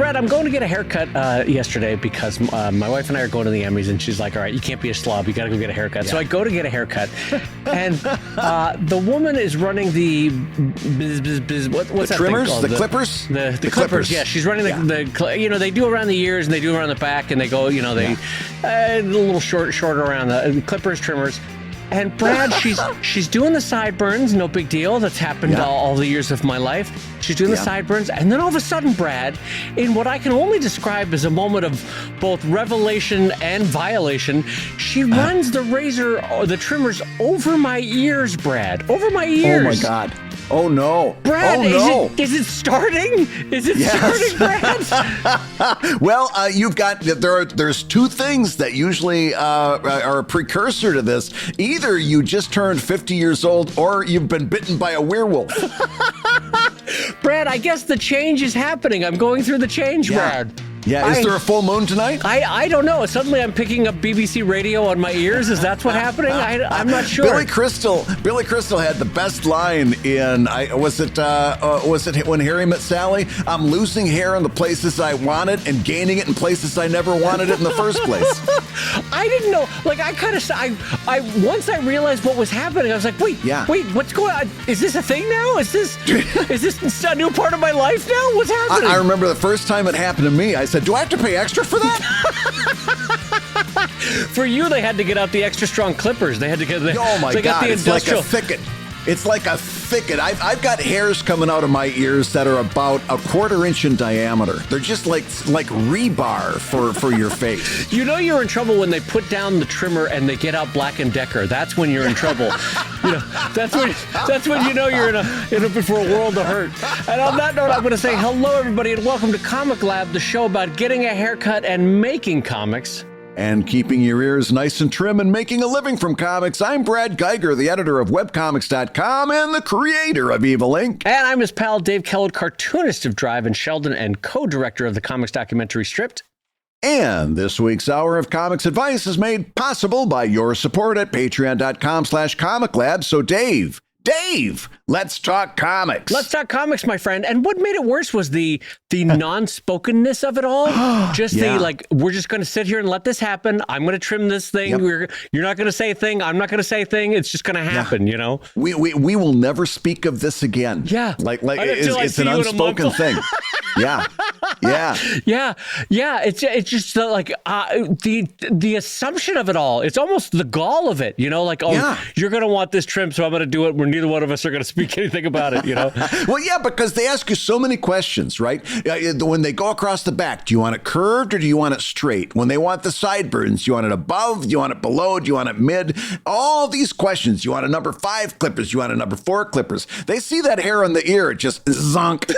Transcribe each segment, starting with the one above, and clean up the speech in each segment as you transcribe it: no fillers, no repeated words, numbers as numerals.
Brad, I'm going to get a haircut yesterday because my wife and I are going to the Emmys, and she's like, all right, you can't be a slob. You got to go get a haircut. Yeah. So I go to get a haircut, and the woman is running the what's that trimmers? Thing the clippers? The clippers. Yeah, she's running the they do around the ears and they do around the back, and they go, a little shorter around the clippers, trimmers. And Brad, she's doing the sideburns, no big deal. That's happened all the years of my life. She's doing the sideburns, and then all of a sudden, Brad, in what I can only describe as a moment of both revelation and violation, she runs the razor or the trimmers over my ears, Brad. Over my ears. Oh my God. Oh no. Brad, no. Is it starting? Is it starting, Brad? Well, you've got, there's two things that usually are a precursor to this. Either you just turned 50 years old or you've been bitten by a werewolf. Brad, I guess the change is happening. I'm going through the change, Brad. Yeah, is there a full moon tonight? I don't know. Suddenly I'm picking up BBC radio on my ears. Is that what's happening? I'm not sure. Billy Crystal had the best line in, was it When Harry Met Sally? I'm losing hair in the places I wanted and gaining it in places I never wanted it in the first place. I didn't know. Like, once I realized what was happening, I was like, wait, what's going on? Is this a thing now? Is this a new part of my life now? What's happening? I remember the first time it happened to me, I said, do I have to pay extra for that? For you, they had to get out the extra strong clippers. They had to get oh my God, it's like a thicket. It's like a thicket. I've got hairs coming out of my ears that are about a 1/4 inch in diameter. They're just like rebar for your face. You know you're in trouble when they put down the trimmer and they get out Black & Decker. That's when you're in trouble. That's when you know you're in for a world of hurt. And on that note, I'm going to say hello, everybody, and welcome to Comic Lab, the show about getting a haircut and making comics. And keeping your ears nice and trim and making a living from comics. I'm Brad Geiger, the editor of webcomics.com and the creator of Evil Inc. And I'm his pal Dave Kellett, cartoonist of Drive and Sheldon and co-director of the comics documentary Stripped. And this week's Hour of Comics Advice is made possible by your support at patreon.com/comiclab. So Dave, let's talk comics. Let's talk comics, my friend. And what made it worse was the non-spokenness of it all. We're just going to sit here and let this happen. I'm going to trim this thing. Yep. You're not going to say a thing. I'm not going to say a thing. It's just going to happen, We will never speak of this again. Yeah. It's an unspoken thing. Yeah. It's just the assumption of it all. It's almost the gall of it, you're going to want this trim, so I'm going to do it. Neither one of us are going to speak anything about it, Well, yeah, because they ask you so many questions, right? When they go across the back, do you want it curved or do you want it straight? When they want the sideburns, do you want it above? Do you want it below? Do you want it mid? All these questions. You want a number 5 clippers? You want a number 4 clippers? They see that hair on the ear, it just zonk.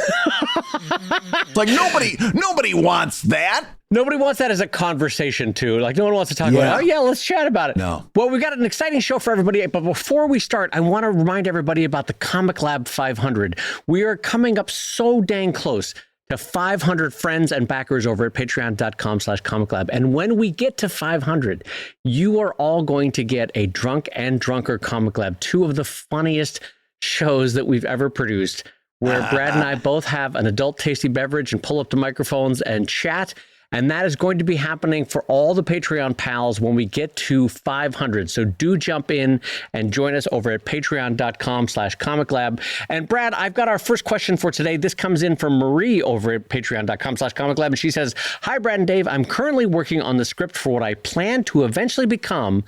It's like nobody wants that. Nobody wants that as a conversation, too. Like, no one wants to talk about, let's chat about it. No. Well, we've got an exciting show for everybody. But before we start, I want to remind everybody about the Comic Lab 500. We are coming up so dang close to 500 friends and backers over at patreon.com/comiclab. And when we get to 500, you are all going to get a Drunk and Drunker Comic Lab, 2 of the funniest shows that we've ever produced, where Brad and I both have an adult tasty beverage and pull up the microphones and chat. And that is going to be happening for all the Patreon pals when we get to 500. So do jump in and join us over at patreon.com/comiclab. And Brad, I've got our first question for today. This comes in from Marie over at patreon.com/comiclab. And she says, "Hi, Brad and Dave. I'm currently working on the script for what I plan to eventually become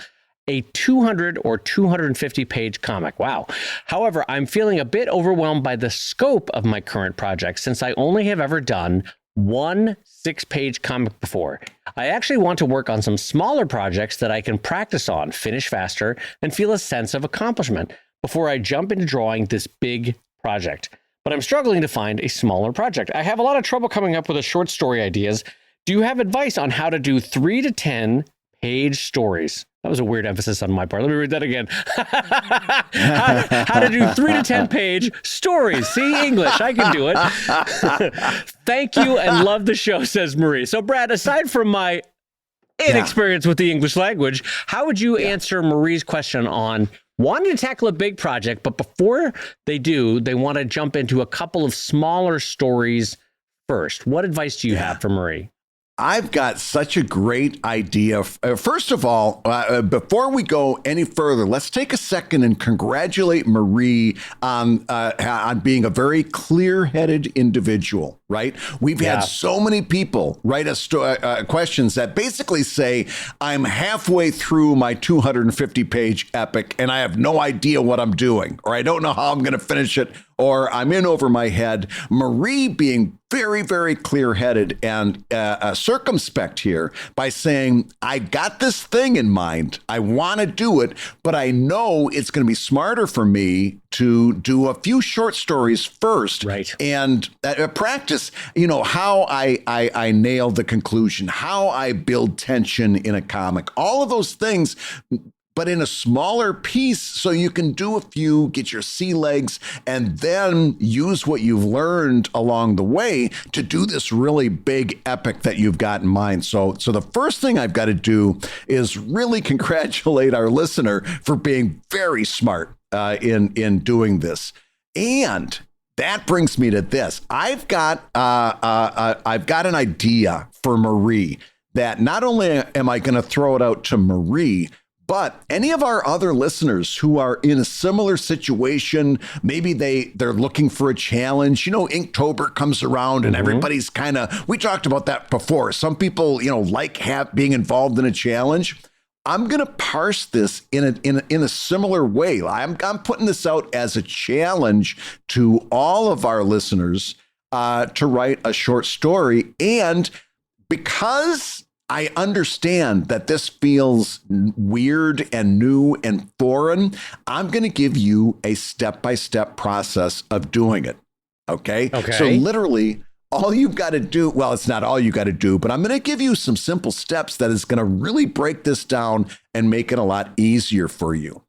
a 200 or 250 page comic. Wow. However, I'm feeling a bit overwhelmed by the scope of my current project since I only have ever done one 6-page comic before. I actually want to work on some smaller projects that I can practice on, finish faster, and feel a sense of accomplishment before I jump into drawing this big project. But I'm struggling to find a smaller project. I have a lot of trouble coming up with a short story ideas. Do you have advice on how to do 3 to 10 page stories?" That was a weird emphasis on my part. Let me read that again. How to do 3 to 10 page stories. See, English, I can do it. Thank you and love the show, says Marie. So, Brad, aside from my inexperience with the English language, how would you answer Marie's question on wanting to tackle a big project, but before they do, they want to jump into a couple of smaller stories first? What advice do you have for Marie? I've got such a great idea. First of all, before we go any further, let's take a second and congratulate Marie on being a very clear-headed individual, right? We've had so many people write us questions that basically say, I'm halfway through my 250-page epic and I have no idea what I'm doing, or I don't know how I'm going to finish it, or I'm in over my head. Marie being very, very clear-headed and circumspect here by saying, I got this thing in mind. I want to do it, but I know it's going to be smarter for me to do a few short stories first. Right. And practice, how I nail the conclusion, how I build tension in a comic, all of those things, but in a smaller piece, so you can do a few, get your sea legs, and then use what you've learned along the way to do this really big epic that you've got in mind. So the first thing I've got to do is really congratulate our listener for being very smart in doing this. And that brings me to this. I've got an idea for Marie that not only am I going to throw it out to Marie, but any of our other listeners who are in a similar situation, maybe they're looking for a challenge. Inktober comes around and everybody's we talked about that before. Some people, like being involved in a challenge. I'm going to parse this in a similar way. I'm putting this out as a challenge to all of our listeners to write a short story. And because I understand that this feels weird and new and foreign, I'm going to give you a step-by-step process of doing it. Okay. So literally all you've got to do, well, it's not all you got to do, but I'm going to give you some simple steps that is going to really break this down and make it a lot easier for you.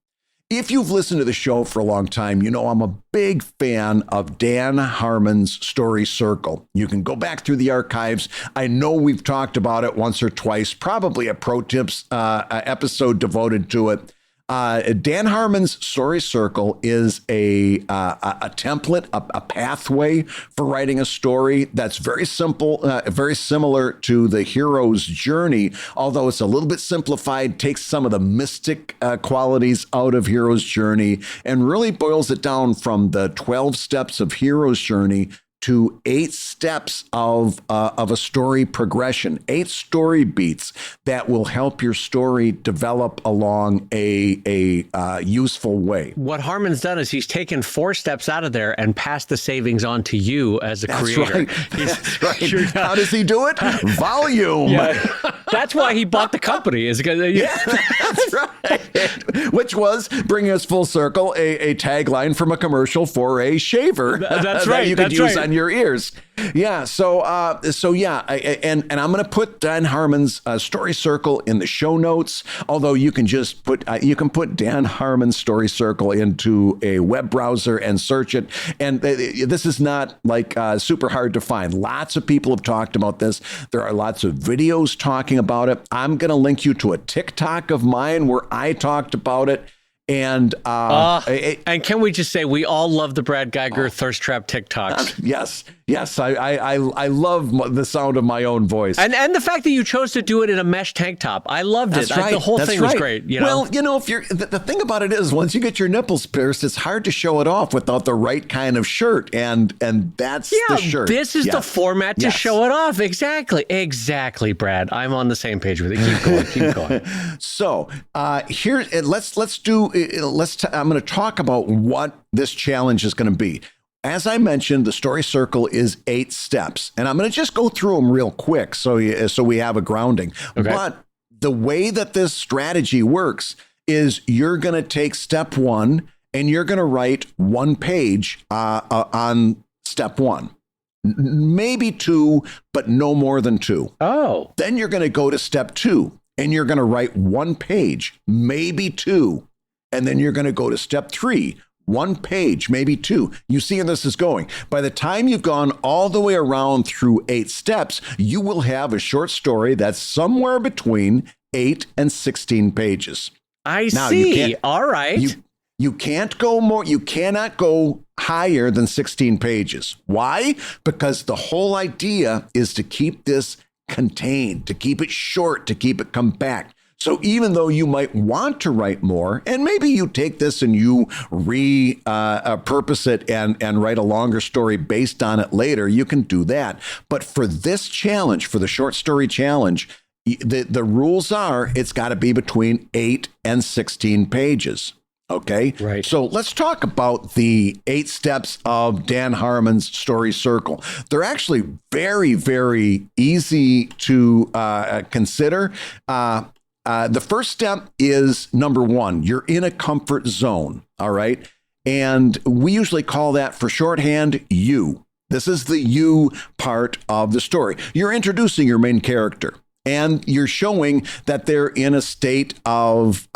If you've listened to the show for a long time, I'm a big fan of Dan Harmon's Story Circle. You can go back through the archives. I know we've talked about it once or twice, probably a ProTips episode devoted to it. Dan Harmon's Story Circle is a template, a pathway for writing a story that's very simple, very similar to the hero's journey, although it's a little bit simplified, takes some of the mystic qualities out of hero's journey and really boils it down from the 12 steps of hero's journey to 8 steps of a story progression, 8 story beats that will help your story develop along a useful way. What Harmon's done is he's taken 4 steps out of there and passed the savings on to you as a creator. That's right. Sure. How does he do it? Volume. Yeah. That's why he bought the company. Is because that's right. Which was, bringing us full circle, a tagline from a commercial for a shaver. That's right. That you could use on your ears. Yeah. So yeah. And I'm going to put Dan Harmon's Story Circle in the show notes. Although you can just put Dan Harmon's Story Circle into a web browser and search it. And this is not like super hard to find. Lots of people have talked about this. There are lots of videos talking about it. I'm going to link you to a TikTok of mine where I talked about it. And can we just say we all love the Brad Geiger thirst trap TikToks? Yes, I love the sound of my own voice, and the fact that you chose to do it in a mesh tank top. I loved it. Right. The whole thing was great. Well, if you're the thing about it is, once you get your nipples pierced, it's hard to show it off without the right kind of shirt, and that's the shirt. This is the format to show it off. Exactly, Brad. I'm on the same page with it. Keep going. So here, I'm going to talk about what this challenge is going to be. As I mentioned, the Story Circle is 8 steps, and I'm going to just go through them real quick so we have a grounding. Okay. But the way that this strategy works is you're going to take step 1 and you're going to write 1 page on step 1. Maybe 2, but no more than 2. Oh. Then you're going to go to step 2 and you're going to write 1 page, maybe 2. And then you're going to go to step 3, 1 page, maybe 2. You see where this is going. By the time you've gone all the way around through 8 steps, you will have a short story that's somewhere between 8 and 16 pages. I see. All right. You can't go more. You cannot go higher than 16 pages. Why? Because the whole idea is to keep this contained, to keep it short, to keep it compact. So even though you might want to write more, and maybe you take this and you repurpose it and write a longer story based on it later, you can do that. But for this challenge, for the short story challenge, the rules are it's got to be between 8 and 16 pages. Okay. Right. So let's talk about the 8 steps of Dan Harmon's story circle. They're actually very, very easy to consider. The first step is number 1. You're in a comfort zone. All right. And we usually call that for shorthand, you. This is the you part of the story. You're introducing your main character. And you're showing that they're in a state of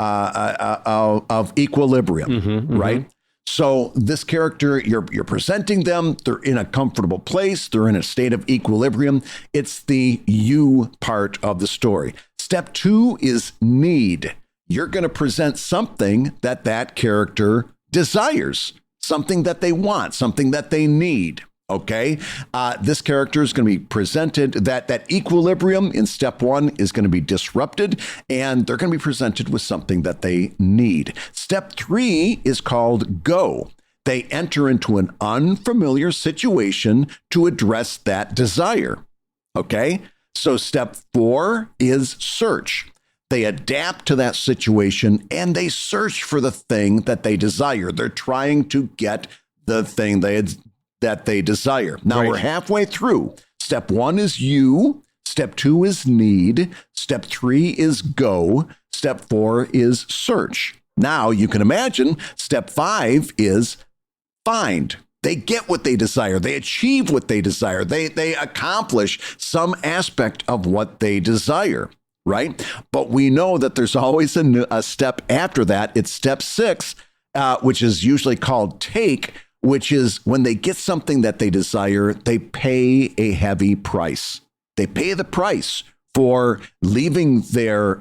equilibrium, right? So this character, you're presenting them. They're in a comfortable place. They're in a state of equilibrium. It's the you part of the story. Step 2 is need. You're going to present something that character desires, something that they want, something that they need. Okay, this character is going to be presented that equilibrium in step 1 is going to be disrupted, and they're going to be presented with something that they need. Step 3 is called go. They enter into an unfamiliar situation to address that desire. Okay, so step 4 is search. They adapt to that situation and they search for the thing that they desire. They're trying to get the thing that they desire. Now we're halfway through. Step 1 is you. Step 2 is need. Step 3 is go. Step 4 is search. Now you can imagine step 5 is find. They get what they desire. They achieve what they desire. They accomplish some aspect of what they desire, right? But we know that there's always a step after that. It's step 6, which is usually called take, which is when they get something that they desire, they pay a heavy price. They pay the price for leaving their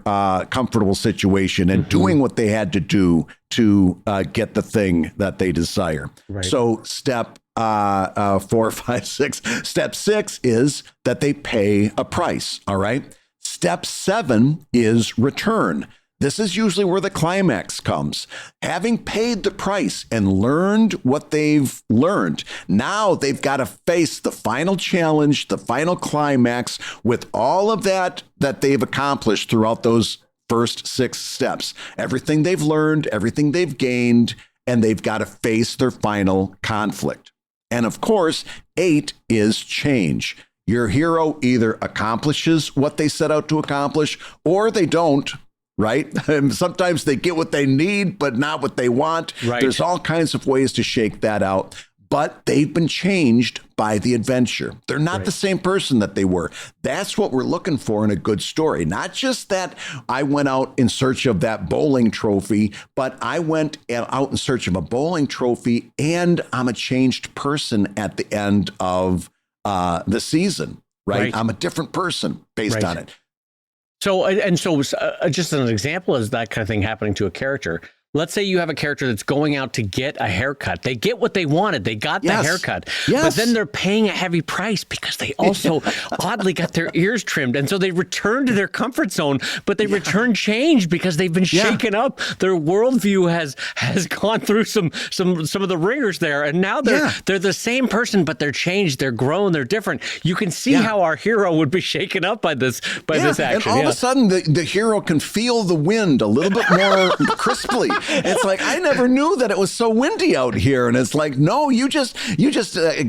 comfortable situation and doing what they had to do to get the thing that they desire. Right. So step 4, 5, 6. Step 6 is that they pay a price. All right. Step 7 is return. This is usually where the climax comes. Having paid the price and learned what they've learned, now they've got to face the final challenge, the final climax with all of that they've accomplished throughout those first 6 steps. Everything they've learned, everything they've gained, and they've got to face their final conflict. And of course, 8 is change. Your hero either accomplishes what they set out to accomplish or they don't. Right? And sometimes they get what they need, but not what they want. Right. There's all kinds of ways to shake that out, but they've been changed by the adventure. They're not the same person that they were. That's what we're looking for in a good story. Not just that I went out in search of that bowling trophy, but I went out in search of a bowling trophy and I'm a changed person at the end of the season, right? I'm a different person based on it. So just an example is that kind of thing happening to a character. Let's say you have a character that's going out to get a haircut. They get what they wanted. They got the haircut. But then they're paying a heavy price because they also oddly got their ears trimmed. And so they return to their comfort zone, but they return changed because they've been shaken up. Their worldview has gone through some of the ringers there. And now they're the same person, but they're changed. They're grown. They're different. You can see how our hero would be shaken up by this action. And all of a sudden the hero can feel the wind a little bit more crisply. It's like, I never knew that it was so windy out here. And it's like, no, you just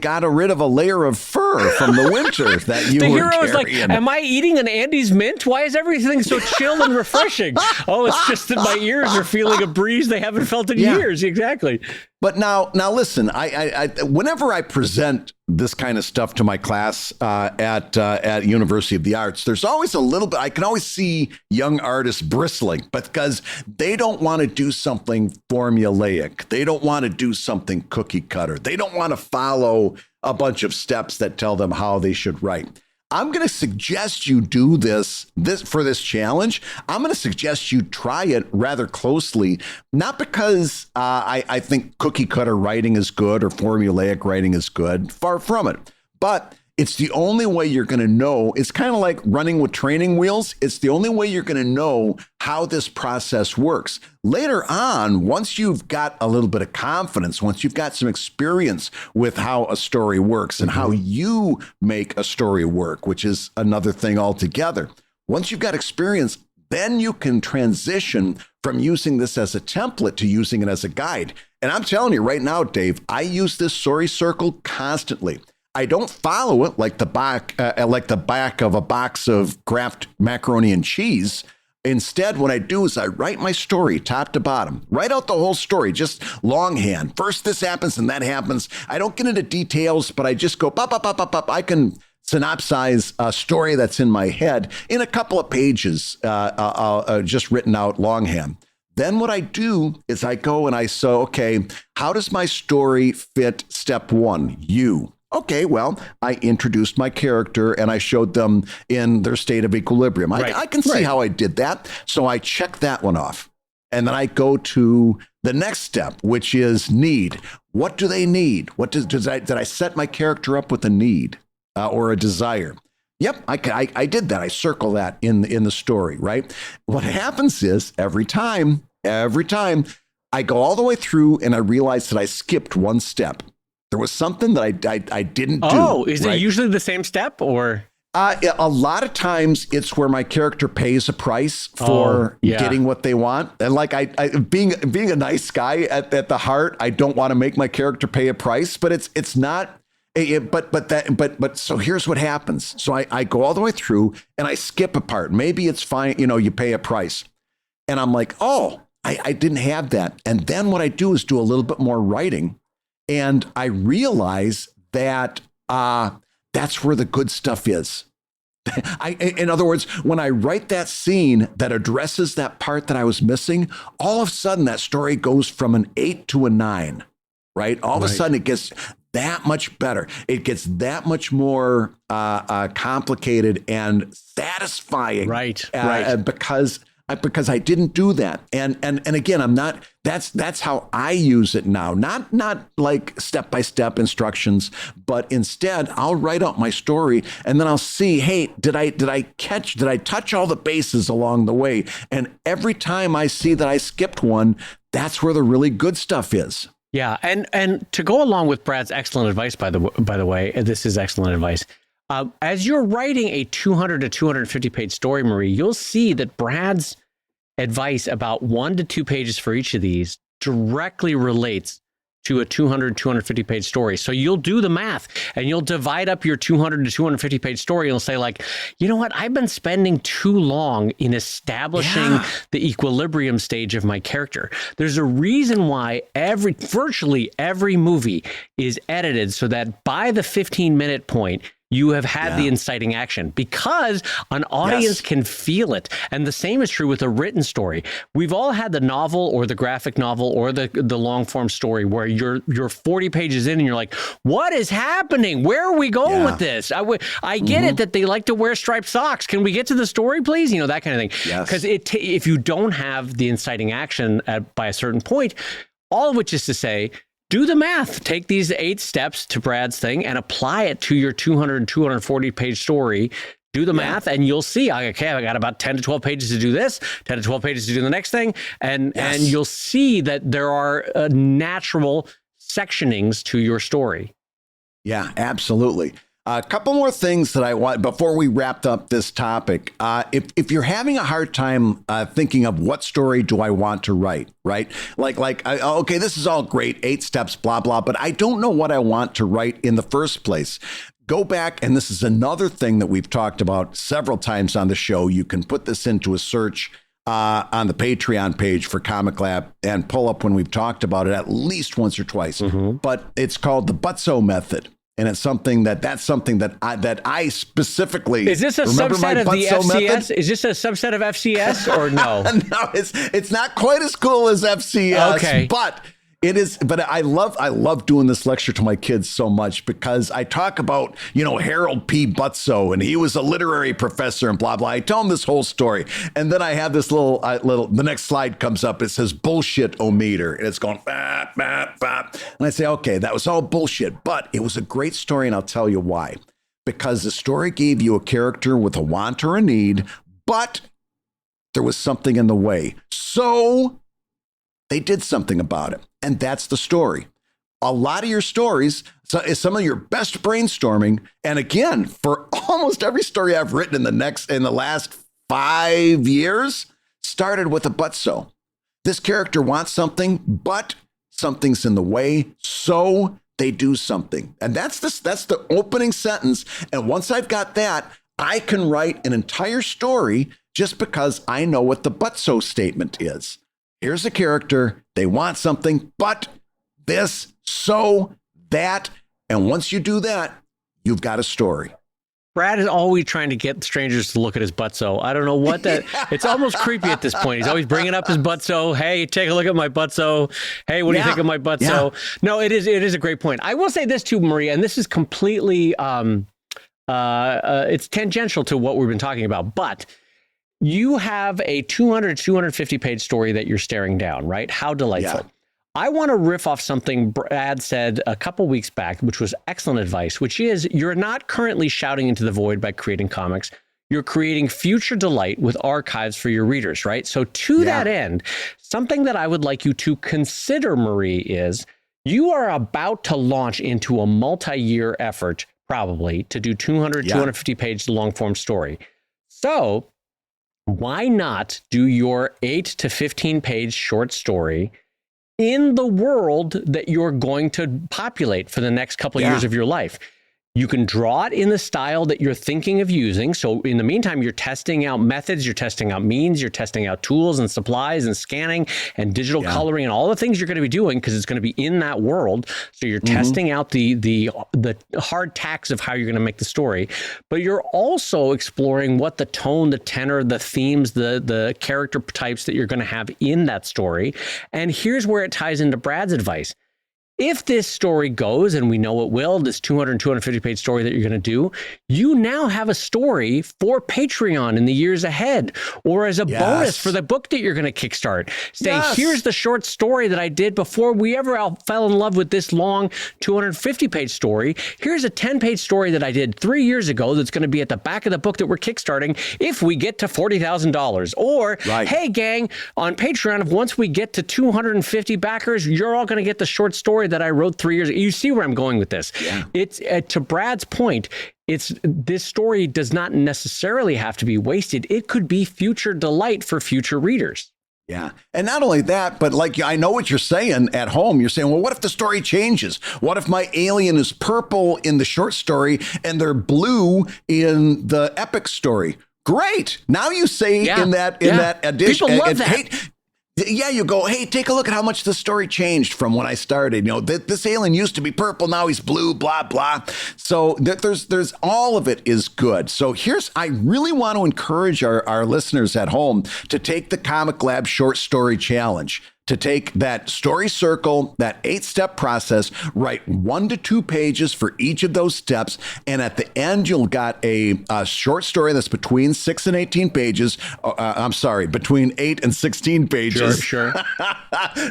got rid of a layer of fur from the winter that you were carrying. The hero is like, am I eating an Andes mint? Why is everything so chill and refreshing? Oh, it's just that my ears are feeling a breeze they haven't felt in years. Exactly. But now listen, I whenever I present this kind of stuff to my class at University of the Arts, there's always a little bit, I can always see young artists bristling because they don't want to do something formulaic. They don't want to do something cookie cutter. They don't want to follow a bunch of steps that tell them how they should write. I'm going to suggest you do this for this challenge. I'm going to suggest you try it rather closely, not because I think cookie cutter writing is good or formulaic writing is good. Far from it. But it's the only way you're going to know. It's kind of like running with training wheels. It's the only way you're going to know how this process works. Later on, once you've got a little bit of confidence, once you've got some experience with how a story works and how you make a story work, which is another thing altogether. Once you've got experience, then you can transition from using this as a template to using it as a guide. And I'm telling you right now, Dave, I use this story circle constantly. I don't follow it like the back of a box of Kraft macaroni and cheese. Instead, what I do is I write my story top to bottom, write out the whole story, just longhand. First, this happens and that happens. I don't get into details, but I just go pop, pop, pop, pop, pop. I can synopsize a story that's in my head in a couple of pages, just written out longhand. Then what I do is I go and I say, okay, how does my story fit step one? You. Okay, well, I introduced my character and I showed them in their state of equilibrium. I can see how I did that. So I check that one off. And then I go to the next step, which is need. What do they need? Did I set my character up with a need or a desire? Yep, I did that. I circle that in the story, right? What happens is every time I go all the way through and I realize that I skipped one step. There was something that I didn't do. Oh, is it usually the same step or? A lot of times it's where my character pays a price for getting what they want. And like being a nice guy at the heart, I don't want to make my character pay a price, but it's not. But so here's what happens. So I go all the way through and I skip a part. Maybe it's fine. You pay a price. And I'm like, oh, I didn't have that. And then what I do is do a little bit more writing. And I realize that that's where the good stuff is. In other words, when I write that scene that addresses that part that I was missing, all of a sudden that story goes from an 8 to a 9, right? All of a sudden it gets that much better. It gets that much more complicated and satisfying. Right. Because I didn't do that. And again, I'm not, that's how I use it now. Not like step-by-step instructions, but instead I'll write out my story and then I'll see, hey, did I touch all the bases along the way? And every time I see that I skipped one, that's where the really good stuff is. Yeah. And to go along with Brad's excellent advice, by the way, this is excellent advice. As you're writing a 200 to 250 page story, Marie, you'll see that Brad's advice about 1 to 2 pages for each of these directly relates to a 200, 250 page story. So you'll do the math and you'll divide up your 200 to 250 page story and you'll say like, you know what? I've been spending too long in establishing the equilibrium stage of my character. There's a reason why virtually every movie is edited so that by the 15-minute point, you have had the inciting action because an audience can feel it. And the same is true with a written story. We've all had the novel or the graphic novel or the long form story where you're 40 pages in and you're like, what is happening? Where are we going with this? I get it that they like to wear striped socks. Can we get to the story, please? That kind of thing. Because if you don't have the inciting action by a certain point, all of which is to say, do the math. Take these 8 steps to Brad's thing and apply it to your 200 and 240 page story. Do the math and you'll see, okay, I got about 10 to 12 pages to do this, 10 to 12 pages to do the next thing. And you'll see that there are natural sectionings to your story. Yeah, absolutely. A couple more things that I want before we wrapped up this topic. If you're having a hard time thinking of what story do I want to write, right? Okay, this is all great, 8 steps, blah, blah, but I don't know what I want to write in the first place. Go back, and this is another thing that we've talked about several times on the show. You can put this into a search on the Patreon page for Comic Lab and pull up when we've talked about it at least once or twice. But it's called the Butso method. And it's something that I specifically is this a subset of the FCS? Method? Is this a subset of FCS or no? No, it's not quite as cool as FCS. Okay. But It is, but I love doing this lecture to my kids so much because I talk about, Harold P. Butzo, and he was a literary professor and blah, blah. I tell them this whole story. And then I have this the next slide comes up. It says bullshit-o-meter, and it's going, bah, bah, bah. And I say, okay, that was all bullshit, but it was a great story, and I'll tell you why. Because the story gave you a character with a want or a need, but there was something in the way. So they did something about it. And that's the story. A lot of your stories, some of your best brainstorming, and again, for almost every story I've written in the last 5 years, started with a but so. This character wants something, but something's in the way, so they do something. And that's the opening sentence. And once I've got that, I can write an entire story just because I know what the but so statement is. Here's a character, they want something, but this, so, that. And once you do that, you've got a story. Brad is always trying to get strangers to look at his butso. I don't know what that, it's almost creepy at this point. He's always bringing up his butso. Hey, take a look at my butso. Hey, what do you think of my butso? Yeah. No, it is a great point. I will say this too, Maria, and this is completely, it's tangential to what we've been talking about, but you have a 250 page story that you're staring down, right? How delightful. Yeah. I want to riff off something Brad said a couple weeks back, which was excellent advice, which is you're not currently shouting into the void by creating comics. You're creating future delight with archives for your readers, right? So to that end, something that I would like you to consider, Marie, is you are about to launch into a multi-year effort, probably, to do 250 page long form story. So why not do your 8 to 15 page short story in the world that you're going to populate for the next couple of years of your life? You can draw it in the style that you're thinking of using. So in the meantime, you're testing out methods, you're testing out means, you're testing out tools and supplies and scanning and digital coloring and all the things you're going to be doing because it's going to be in that world. So you're testing out the hard tacks of how you're going to make the story, but you're also exploring what the tone, the tenor, the themes, the character types that you're going to have in that story. And here's where it ties into Brad's advice. If this story goes, and we know it will, this 250 page story that you're going to do, you now have a story for Patreon in the years ahead, or as a bonus for the book that you're going to kickstart. Saying, here's the short story that I did before we ever fell in love with this long 250 page story. Here's a 10 page story that I did 3 years ago that's going to be at the back of the book that we're kickstarting if we get to $40,000. Or, hey, gang, on Patreon, once we get to 250 backers, you're all going to get the short story that I wrote 3 years ago. You see where I'm going with this. It's to Brad's point, this story does not necessarily have to be wasted. It could be future delight for future readers. Yeah. And not only that, but like, I know what you're saying at home. You're saying, well, what if the story changes? What if my alien is purple in the short story and they're blue in the epic story? Great. Now you say in that edition, people love that. You go, hey, take a look at how much the story changed from when I started. This alien used to be purple, now he's blue, blah, blah. So there's all of it is good. So I really want to encourage our listeners at home to take the ComicLab Short Story Challenge. To take that story circle, that 8-step process, write 1 to 2 pages for each of those steps. And at the end, you'll got a short story that's between 6 and 18 pages. Between 8 and 16 pages. Sure.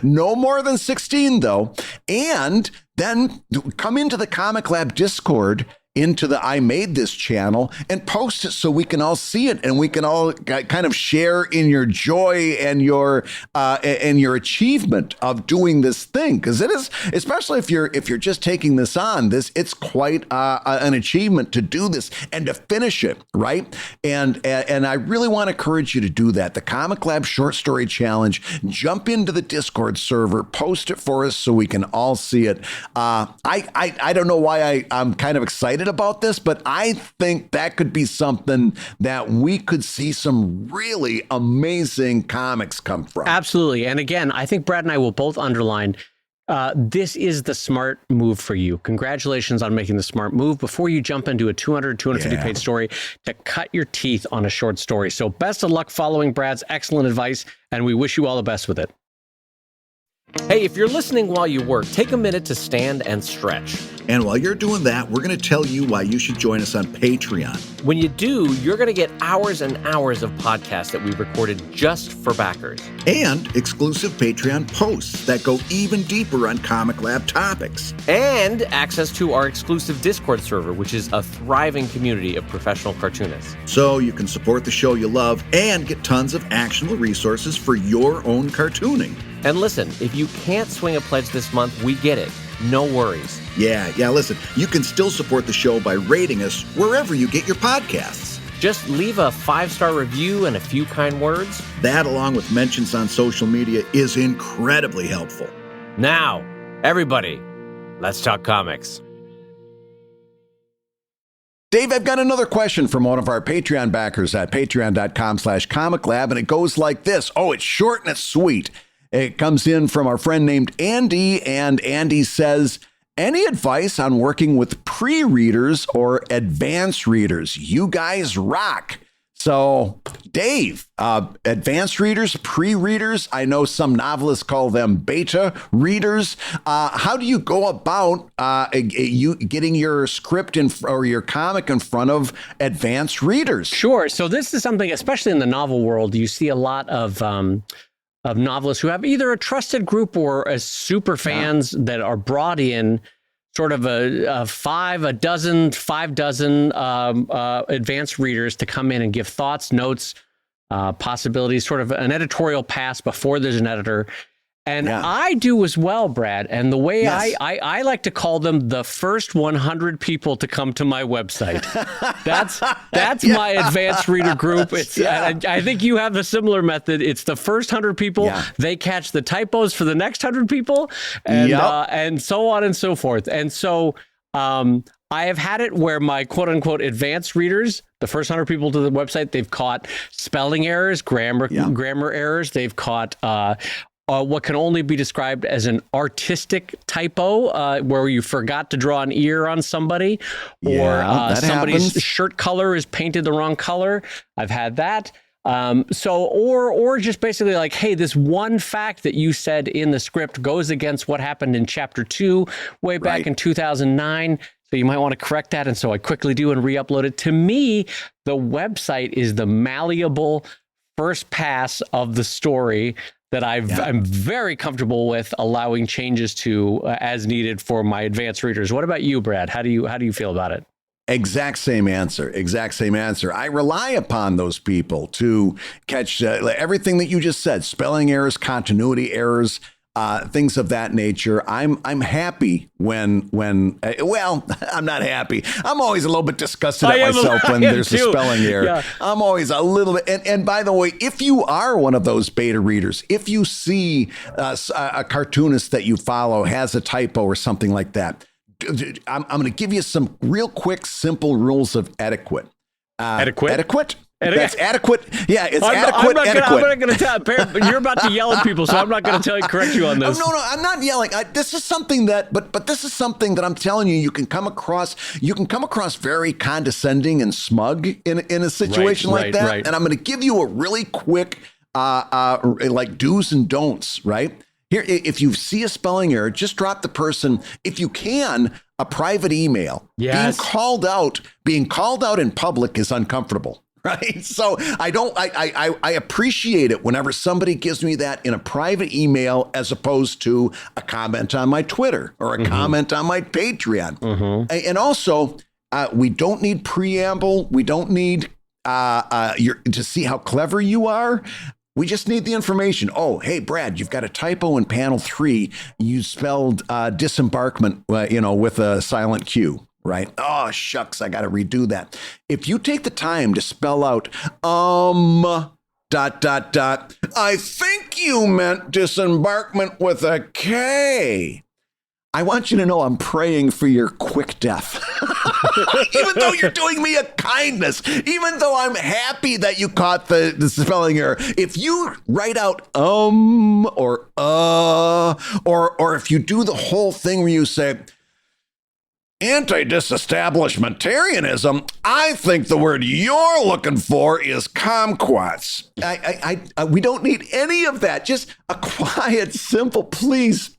No more than 16, though. And then come into the ComicLab Discord, into the I Made This channel, and post it so we can all see it and we can all kind of share in your joy and your achievement of doing this thing. Because it is, especially if you're just taking this on, it's quite an achievement to do this and to finish it, right? And I really want to encourage you to do that. The ComicLab Short Story Challenge. Jump into the Discord server, post it for us so we can all see it. I don't know why I'm kind of excited about this, but I think that could be something that we could see some really amazing comics come from. Absolutely. And again, I think Brad and I will both underline this is the smart move for you. Congratulations on making the smart move before you jump into a 250 page story to cut your teeth on a short story. So best of luck following Brad's excellent advice, and we wish you all the best with it. Hey, if you're listening while you work, take a minute to stand and stretch. And while you're doing that, we're going to tell you why you should join us on Patreon. When you do, you're going to get hours and hours of podcasts that we recorded just for backers. And exclusive Patreon posts that go even deeper on Comic Lab topics. And access to our exclusive Discord server, which is a thriving community of professional cartoonists. So you can support the show you love and get tons of actionable resources for your own cartooning. And listen, if you can't swing a pledge this month, we get it. No worries. Yeah, listen, you can still support the show by rating us wherever you get your podcasts. Just leave a 5-star review and a few kind words. That, along with mentions on social media, is incredibly helpful. Now, everybody, let's talk comics. Dave, I've got another question from one of our Patreon backers at patreon.com/ComicLab, and it goes like this. Oh, it's short and it's sweet. It comes in from our friend named Andy, and Andy says, any advice on working with pre-readers or advanced readers? You guys rock. So, Dave, advanced readers, pre-readers, I know some novelists call them beta readers. How do you go about you getting your script or your comic in front of advanced readers? Sure. So this is something, especially in the novel world, you see a lot of novelists who have either a trusted group or as super fans that are brought in, sort of a 5 dozen advanced readers to come in and give thoughts, notes, possibilities, sort of an editorial pass before there's an editor. And I do as well, Brad. And the way I like to call them the first 100 people to come to my website. That's my advanced reader group. It's I think you have a similar method. It's the first 100 people. Yeah. They catch the typos for the next 100 people, and so on and so forth. And so I have had it where my quote unquote advanced readers, the first 100 people to the website, they've caught spelling errors, grammar errors. They've caught what can only be described as an artistic typo, where you forgot to draw an ear on somebody, or somebody's shirt color is painted the wrong color. I've had that. Or just basically like, hey, this one fact that you said in the script goes against what happened in chapter 2 way back in 2009. So you might want to correct that. And so I quickly do and re-upload it. To me, the website is the malleable first pass of the story that I'm very comfortable with allowing changes to as needed for my advanced readers. What about you, Brad? How do you feel about it? Exact same answer. I rely upon those people to catch everything that you just said: spelling errors, continuity errors, things of that nature. I'm happy when I'm not happy. I'm always a little bit disgusted at myself when there's a spelling error. Yeah. I'm always a little bit. And by the way, if you are one of those beta readers, if you see a cartoonist that you follow has a typo or something like that, I'm going to give you some real quick, simple rules of etiquette. Etiquette? That's adequate. Yeah, it's adequate. I'm not going to tell. You're about to yell at people, so I'm not going to correct you on this. No, I'm not yelling. This is something that, but this is something that I'm telling you, you can come across very condescending and smug in a situation like that. Right. And I'm going to give you a really quick, like do's and don'ts. Right here, if you see a spelling error, just drop the person, if you can, a private email. Yes. Being called out in public is uncomfortable. Right. So I appreciate it whenever somebody gives me that in a private email, as opposed to a comment on my Twitter or a comment on my Patreon. And also, we don't need preamble. We don't need to see how clever you are. We just need the information. Oh, hey, Brad, you've got a typo in panel 3. You spelled disembarkment, with a silent Q. Right? Oh, shucks, I got to redo that. If you take the time to spell out, I think you meant disembarkment with a K. I want you to know I'm praying for your quick death. Even though you're doing me a kindness, even though I'm happy that you caught the spelling error, if you write out or if you do the whole thing where you say, Anti-disestablishmentarianism, I think the word you're looking for is kumquats. We don't need any of that. Just a quiet, simple please,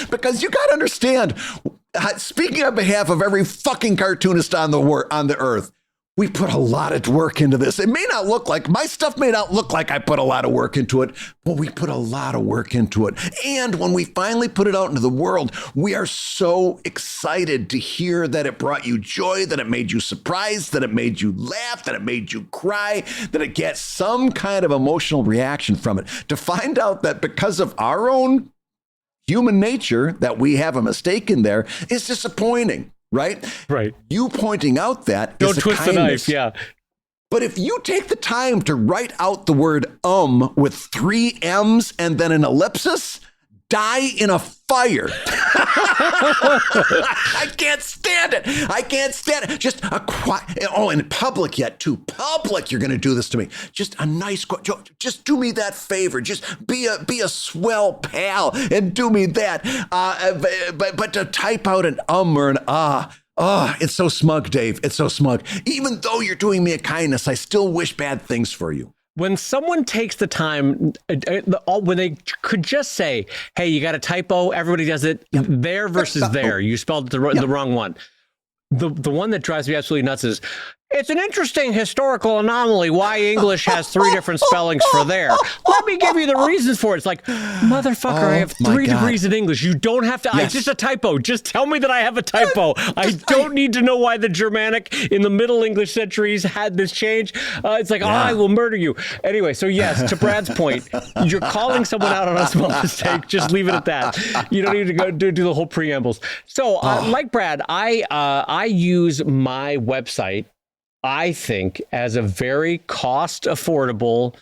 because you got to understand, speaking on behalf of every fucking cartoonist on the earth, we put a lot of work into this. It may not look like, my stuff may not look like I put a lot of work into it, but we put a lot of work into it. And when we finally put it out into the world, we are so excited to hear that it brought you joy, that it made you surprised, that it made you laugh, that it made you cry, that it gets some kind of emotional reaction from it. To find out that because of our own human nature, that we have a mistake in there is disappointing. Right? You pointing out that don't twist the knife, yeah. But if you take the time to write out the word with 3 M's and then an ellipsis, die in a fire. I can't stand it. Just a quiet. Oh, in public yet too. Public, you're going to do this to me. Just a nice quote. Just do me that favor. Just be a swell pal and do me that. But to type out an or an it's so smug, Dave. It's so smug. Even though you're doing me a kindness, I still wish bad things for you. When someone takes the time, when they could just say, hey, you got a typo, everybody does it, there versus there. You spelled the wrong one. The one that drives me absolutely nuts is, it's an interesting historical anomaly why English has 3 different spellings for there. Let me give you the reasons for it. It's like, motherfucker, I have 3 degrees in English. You don't have to. Yes. It's just a typo. Just tell me that I have a typo. I don't need to know why the Germanic in the Middle English centuries had this change. It's like, I will murder you. Anyway, so yes, to Brad's point, you're calling someone out on a small mistake. Just leave it at that. You don't need to go do the whole preambles. So like Brad, I use my website, I think, as a very cost affordable,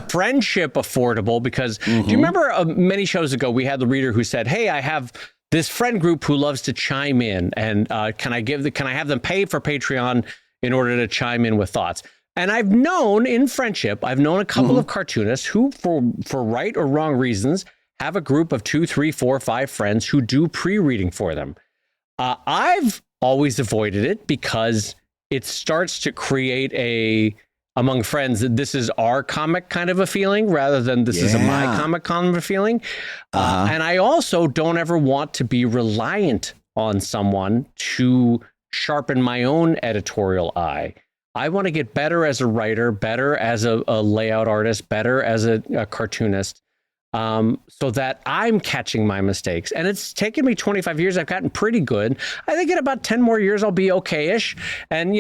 friendship affordable, because do you remember many shows ago, we had the reader who said, hey, I have this friend group who loves to chime in, and can I have them pay for Patreon in order to chime in with thoughts? And I've known in friendship, a couple of cartoonists who, for right or wrong reasons, have a group of 2, 3, 4, 5 friends who do pre-reading for them. I've always avoided it because it starts to create among friends, that this is our comic kind of a feeling rather than this is my comic kind of a feeling. And I also don't ever want to be reliant on someone to sharpen my own editorial eye. I want to get better as a writer, better as a layout artist, better as a cartoonist, so that I'm catching my mistakes. And it's taken me 25 years. I've gotten pretty good. I think in about 10 more years, I'll be okay-ish. And,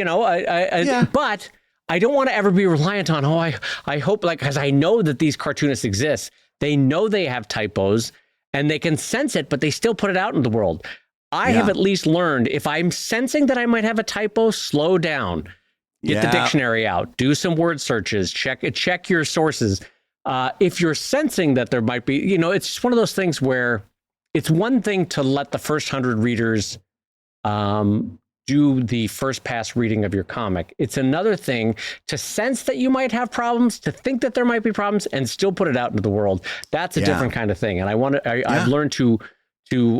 but I don't want to ever be reliant on, I hope, because I know that these cartoonists exist. They know they have typos and they can sense it, but they still put it out in the world. I have at least learned, if I'm sensing that I might have a typo, slow down, get the dictionary out, do some word searches, check your sources. If you're sensing that there might be, it's just one of those things where it's one thing to let the first 100 readers do the first pass reading of your comic. It's another thing to sense that you might have problems, to think that there might be problems, and still put it out into the world. That's a different kind of thing. And I've learned to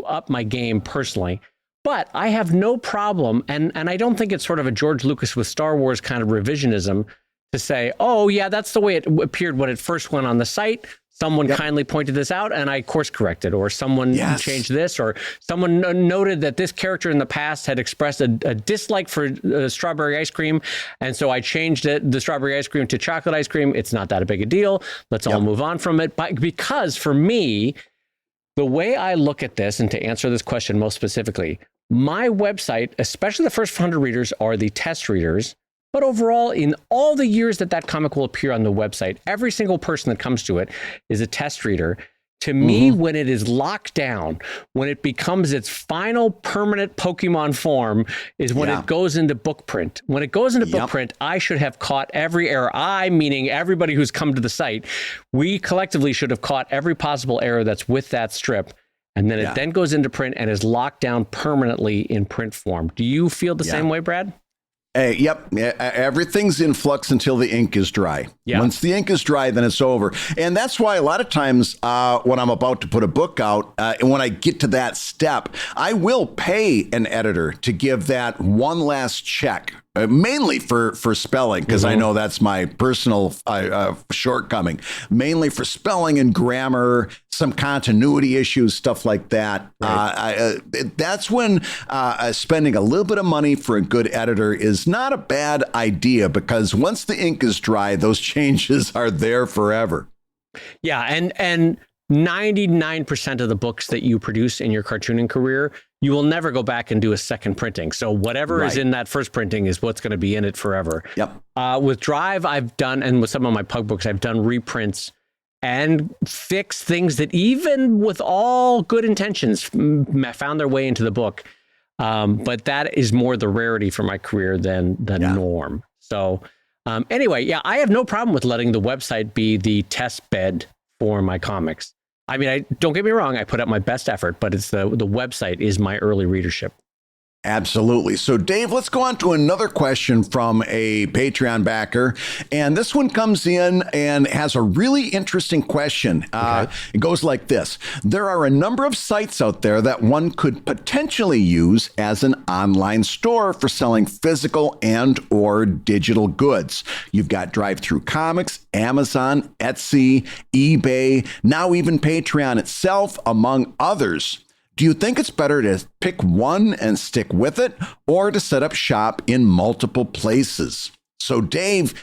up my game personally. But I have no problem, and I don't think it's sort of a George Lucas with Star Wars kind of revisionism to say, oh, yeah, that's the way it appeared when it first went on the site. Someone kindly pointed this out and I course corrected, or someone changed this, or someone noted that this character in the past had expressed a dislike for strawberry ice cream. And so I changed the strawberry ice cream to chocolate ice cream. It's not that big a deal. Let's all move on from it. But because for me, the way I look at this, and to answer this question most specifically, my website, especially the first 100 readers, are the test readers. But overall, in all the years that comic will appear on the website, every single person that comes to it is a test reader. To me, when it is locked down, when it becomes its final permanent Pokemon form, is when it goes into book print. When it goes into book print, I should have caught every error. I, meaning everybody who's come to the site, we collectively should have caught every possible error that's with that strip. And then it then goes into print and is locked down permanently in print form. Do you feel the same way, Brad? Yep. Everything's in flux until the ink is dry. Yeah. Once the ink is dry, then it's over. And that's why a lot of times when I'm about to put a book out, and when I get to that step, I will pay an editor to give that one last check. Mainly for spelling, because I know that's my personal shortcoming. Mainly for spelling and grammar, some continuity issues, stuff like that. Right. That's when spending a little bit of money for a good editor is not a bad idea, because once the ink is dry, those changes are there forever. Yeah, and 99% of the books that you produce in your cartooning career, you will never go back and do a second printing. So whatever is in that first printing is what's going to be in it forever. Yep. With Drive, I've done, and with some of my pug books, I've done reprints and fixed things that even with all good intentions found their way into the book. But that is more the rarity for my career than the norm. So anyway, yeah, I have no problem with letting the website be the test bed for my comics. I mean, don't get me wrong, I put up my best effort, but it's the website is my early readership. Absolutely. So, Dave, let's go on to another question from a Patreon backer. And this one comes in and has a really interesting question. It goes like this. There are a number of sites out there that one could potentially use as an online store for selling physical and or digital goods. You've got Drive-Thru Comics, Amazon, Etsy, eBay, now even Patreon itself, among others. Do you think it's better to pick one and stick with it, or to set up shop in multiple places? So, Dave,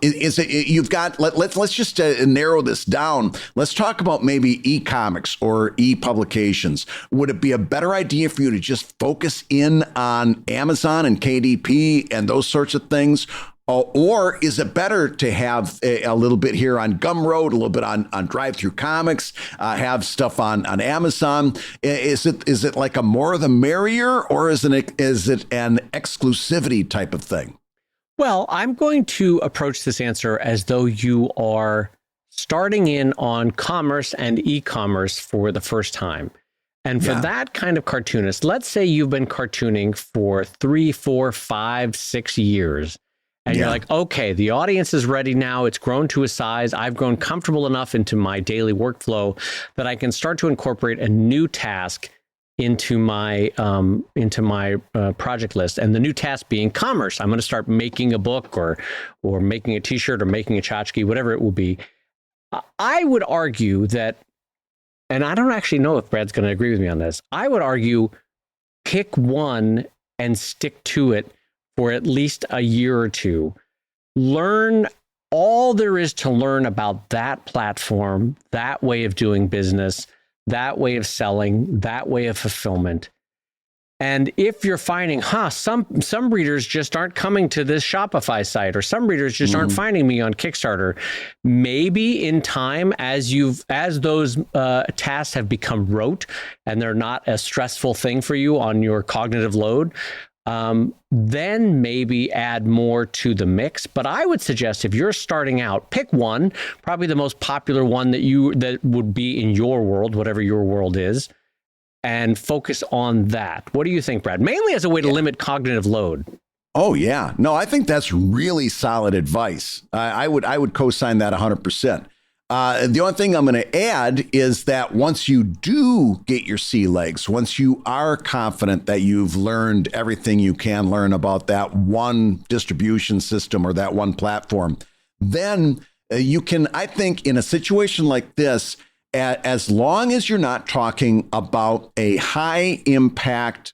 you've got, let's just narrow this down. Let's talk about maybe e-comics or e-publications. Would it be a better idea for you to just focus in on Amazon and KDP and those sorts of things? Or is it better to have a little bit here on Gumroad, a little bit on Drive-Thru Comics, have stuff on Amazon? Is it like a more the merrier, or is it an exclusivity type of thing? Well, I'm going to approach this answer as though you are starting in on commerce and e-commerce for the first time. And for that kind of cartoonist, let's say you've been cartooning for 3, 4, 5, 6 years. And you're like, okay, the audience is ready now. It's grown to a size. I've grown comfortable enough into my daily workflow that I can start to incorporate a new task into my project list. And the new task being commerce. I'm going to start making a book or making a T-shirt or making a tchotchke, whatever it will be. I would argue that, and I don't actually know if Brad's going to agree with me on this. I would argue pick one and stick to it for at least a year or two. Learn all there is to learn about that platform, that way of doing business, that way of selling, that way of fulfillment. And if you're finding, some readers just aren't coming to this Shopify site, or some readers just aren't finding me on Kickstarter, maybe in time, as those tasks have become rote and they're not a stressful thing for you on your cognitive load, then maybe add more to the mix. But I would suggest, if you're starting out, pick one, probably the most popular one that would be in your world, whatever your world is, and focus on that. What do you think, Brad? Mainly as a way to limit cognitive load. Oh, yeah. No, I think that's really solid advice. I would co-sign that 100%. The only thing I'm going to add is that once you do get your sea legs, once you are confident that you've learned everything you can learn about that one distribution system or that one platform, then you can, I think, in a situation like this, as long as you're not talking about a high impact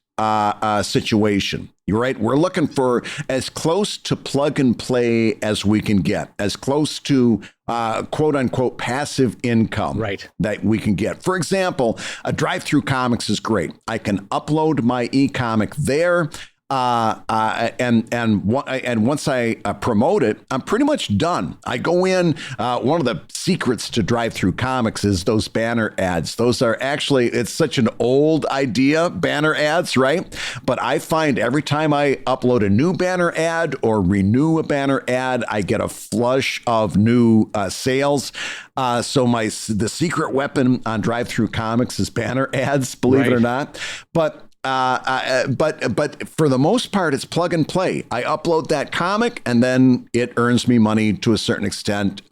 situation, you're right. We're looking for as close to plug and play as we can get, as close to quote unquote passive income that we can get. For example, a Drive-Thru Comics is great. I can upload my e-comic there. And once I promote it, I'm pretty much done. I go in. One of the secrets to Drive-Thru Comics is those banner ads. Those are actually, it's such an old idea, banner ads, right? But I find every time I upload a new banner ad or renew a banner ad, I get a flush of new sales. So the secret weapon on Drive-Thru Comics is banner ads, believe it or not. But But for the most part, it's plug and play. I upload that comic and then it earns me money to a certain extent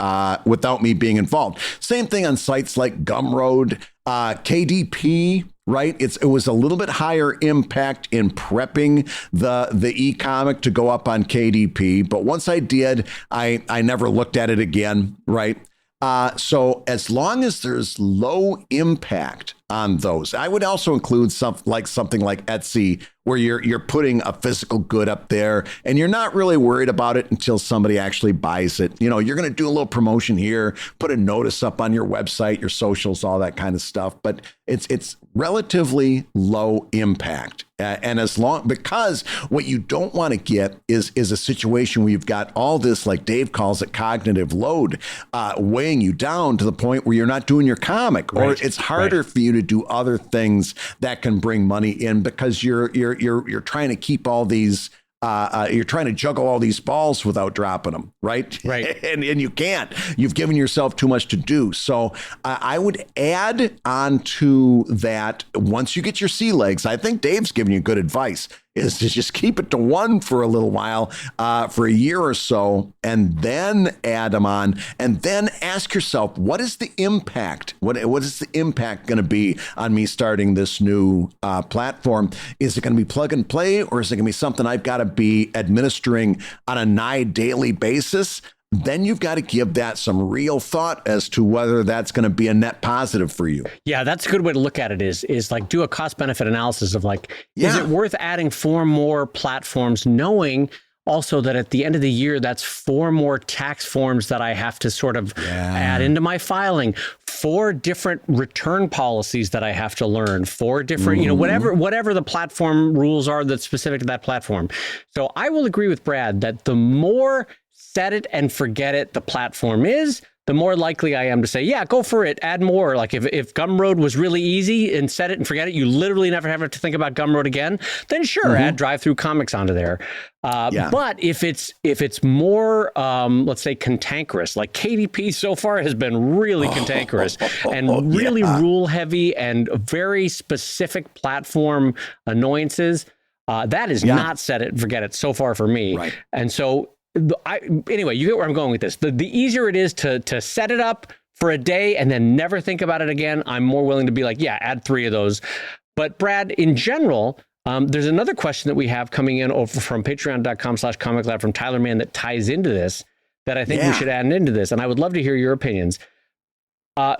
without me being involved. Same thing on sites like Gumroad, KDP. Right. It was a little bit higher impact in prepping the e-comic to go up on KDP. But once I did, I never looked at it again. Right. So as long as there's low impact on those, I would also include something like Etsy, where you're putting a physical good up there and you're not really worried about it until somebody actually buys it. You know, you're going to do a little promotion here, put a notice up on your website, your socials, all that kind of stuff. But it's relatively low impact. And because what you don't want to get is a situation where you've got all this, like Dave calls it, cognitive load weighing you down to the point where you're not doing your comic, or it's harder for you to do other things that can bring money in because you're trying to keep all these. You're trying to juggle all these balls without dropping them, right? Right. and you can't. You've given yourself too much to do. So I would add on to that once you get your sea legs. I think Dave's giving you good advice, is to just keep it to one for a little while, for a year or so, and then add them on, and then ask yourself, what is the impact? What is the impact going to be on me starting this new platform? Is it going to be plug and play, or is it going to be something I've got to be administering on a nigh daily basis? Then you've got to give that some real thought as to whether that's going to be a net positive for you. Yeah, that's a good way to look at it, is like do a cost benefit analysis of like, is it worth adding 4 more platforms, knowing also that at the end of the year, that's 4 more tax forms that I have to sort of add into my filing, 4 different return policies that I have to learn, 4 different, whatever the platform rules are that's specific to that platform. So I will agree with Brad that the more set it and forget it the platform is, the more likely I am to say, yeah, go for it, add more. Like if Gumroad was really easy and set it and forget it, you literally never have to think about Gumroad again, then sure, add drive-through comics onto there. But if it's more, let's say, cantankerous, like KDP so far has been really cantankerous and really rule heavy and very specific platform annoyances, that is not set it and forget it so far for me. Right. And so anyway, you get where I'm going with this. The easier it is to set it up for a day and then never think about it again, I'm more willing to be like, yeah, add 3 of those. But Brad, in general, there's another question that we have coming in over from patreon.com/ComicLab from Tyler Mann that ties into this, that I think we should add into this. And I would love to hear your opinions.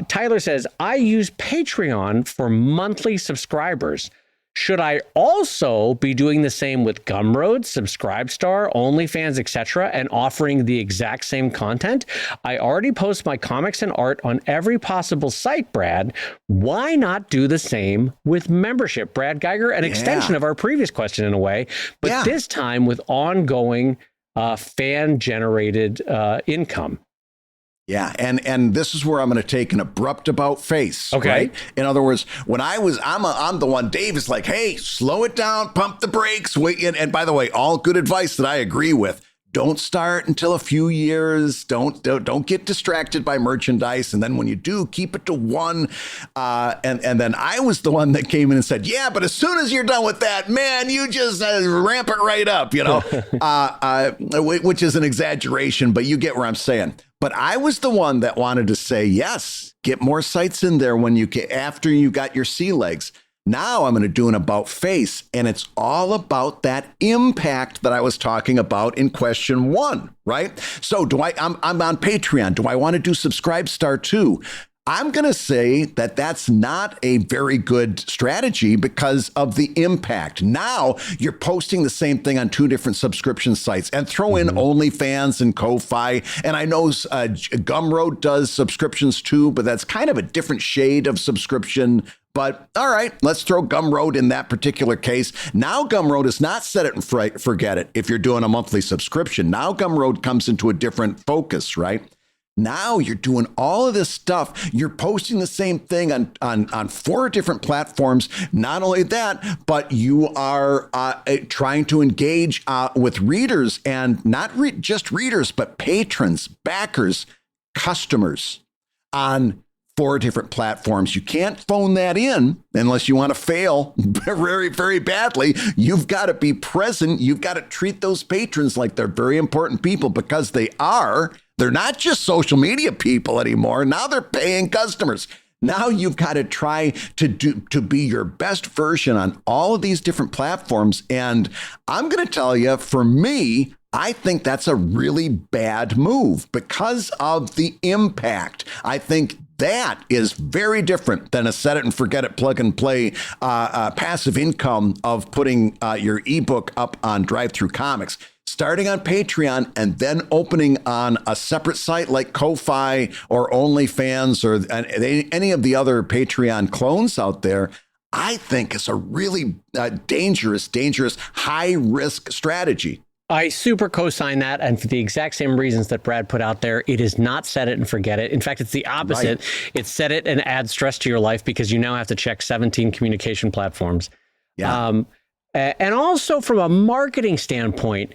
Tyler says, I use Patreon for monthly subscribers. Should I also be doing the same with Gumroad, Subscribestar, OnlyFans, etc., and offering the exact same content? I already post my comics and art on every possible site, Brad. Why not do the same with membership? Brad Geiger, an extension of our previous question in a way, but this time with ongoing fan-generated income. Yeah, and this is where I'm going to take an abrupt about face. Okay. Right? In other words, when I'm the one, Dave is like, hey, slow it down, pump the brakes. Wait, and by the way, all good advice that I agree with. Don't start until a few years. Don't get distracted by merchandise. And then when you do, keep it to 1. And then I was the one that came in and said, yeah, but as soon as you're done with that, man, you just ramp it right up, which is an exaggeration, but you get where I'm saying. But I was the one that wanted to say, yes, get more sites in there after you got your sea legs. Now I'm going to do an about face, and it's all about that impact that I was talking about in question 1, right? So I'm on Patreon. Do I want to do Subscribestar too? I'm going to say that that's not a very good strategy because of the impact. Now you're posting the same thing on 2 different subscription sites, and throw in OnlyFans and Ko-Fi. And I know Gumroad does subscriptions too, but that's kind of a different shade of subscription. But all right, let's throw Gumroad in that particular case. Now Gumroad is not set it and forget it if you're doing a monthly subscription. Now Gumroad comes into a different focus, right? Now you're doing all of this stuff. You're posting the same thing on 4 different platforms. Not only that, but you are trying to engage with readers, and not just readers, but patrons, backers, customers on 4 different platforms. You can't phone that in unless you want to fail very, very badly. You've got to be present. You've got to treat those patrons like they're very important people, because they are. They're not just social media people anymore. Now they're paying customers. Now you've got to try to be your best version on all of these different platforms. And I'm going to tell you, for me, I think that's a really bad move because of the impact. I think that is very different than a set it and forget it, plug and play passive income of putting your ebook up on Drive-Thru Comics. Starting on Patreon and then opening on a separate site like Ko-Fi or OnlyFans or any of the other Patreon clones out there, I think is a really dangerous, high-risk strategy. I super co-sign that, and for the exact same reasons that Brad put out there. It is not set it and forget it. In fact, it's the opposite. Right. It's set it and add stress to your life because you now have to check 17 communication platforms. Yeah. And also from a marketing standpoint,